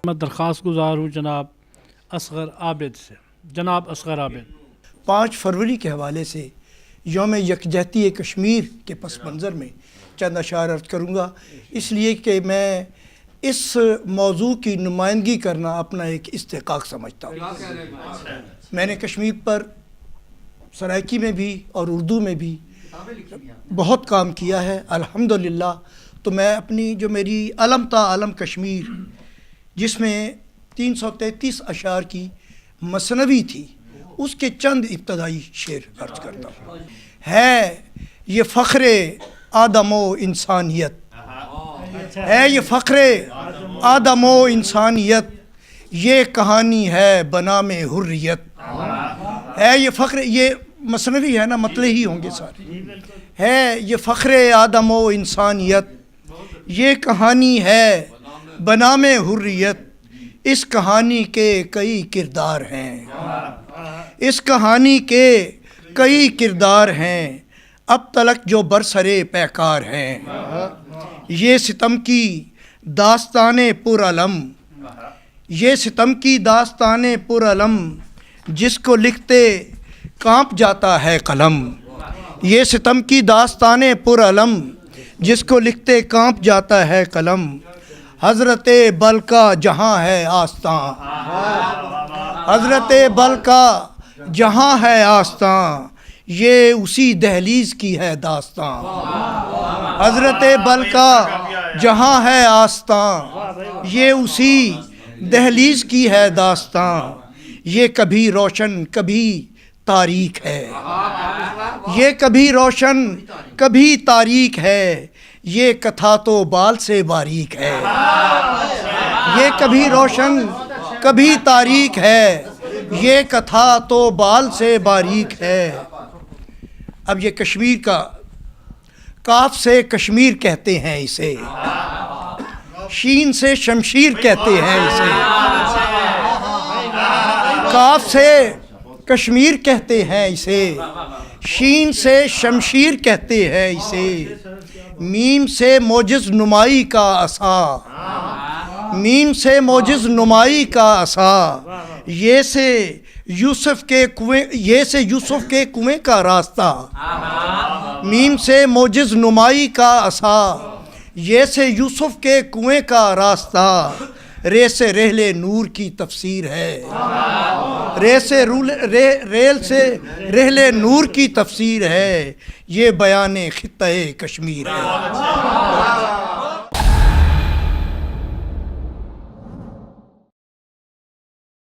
میں درخواست گزار ہوں جناب اصغر عابد سے. جناب اصغر عابد. 5 فروری کے حوالے سے یوم یکجہتی کشمیر کے پس منظر میں چند اشعار عرض کروں گا، اس لیے کہ میں اس موضوع کی نمائندگی کرنا اپنا ایک استحقاق سمجھتا ہوں. میں نے کشمیر پر سرائکی میں بھی اور اردو میں بھی بہت کام کیا ہے الحمدللہ. تو میں اپنی جو میری علم تا علم کشمیر جس میں 333 اشعار کی مثنوی تھی، اس کے چند ابتدائی شعر عرض کرتا ہوں. ہے یہ فخر آدم و انسانیت، ہے یہ فخر آدم و انسانیت، یہ کہانی ہے بنام حریت. ہے یہ فخر، یہ مثنوی ہے نا، مطلع ہی ہوں گے سارے. ہے یہ فخر آدم و انسانیت، یہ کہانی ہے بنام حریت، اس کہانی کے کئی کردار ہیں، اس کہانی کے کئی کردار ہیں، اب تلک جو برسرے پیکار ہیں. یہ ستم کی داستان پرعلم، یہ ستم کی داستان پرعلم، جس کو لکھتے کانپ جاتا ہے قلم. یہ ستم کی داستان پرعلم، جس کو لکھتے کانپ جاتا ہے قلم. حضرت بل کا جہاں ہے آستاں، حضرت بل کا جہاں ہے آستاں، یہ اسی دہلیز کی ہے داستاں. حضرت بل کا جہاں ہے آستاں، یہ اسی دہلیز کی ہے داستاں. یہ کبھی روشن کبھی تاریک ہے، یہ کبھی روشن کبھی تاریک ہے، یہ کتھا تو بال سے باریک ہے. یہ کبھی روشن کبھی تاریک ہے، یہ کتھا تو بال سے باریک ہے. اب یہ کشمیر کا کاف سے کشمیر کہتے ہیں اسے، شین سے شمشیر کہتے ہیں اسے. کاف سے کشمیر کہتے ہیں اسے، شین سے شمشیر کہتے ہیں اسے. میم سے موجز نمائی کا عصا، میم سے موجز نمائی کا عصا، یہ سے یوسف کے کنویں، یہ سے یوسف کے کنویں کا راستہ. میم سے موجز نمائی کا عصا، یہ سے یوسف کے کنویں کا راستہ. رے سے رحل نور کی تفسیر ہے، ریل سے رحل نور کی تفسیر ہے، یہ بیان خطہ کشمیر ہے.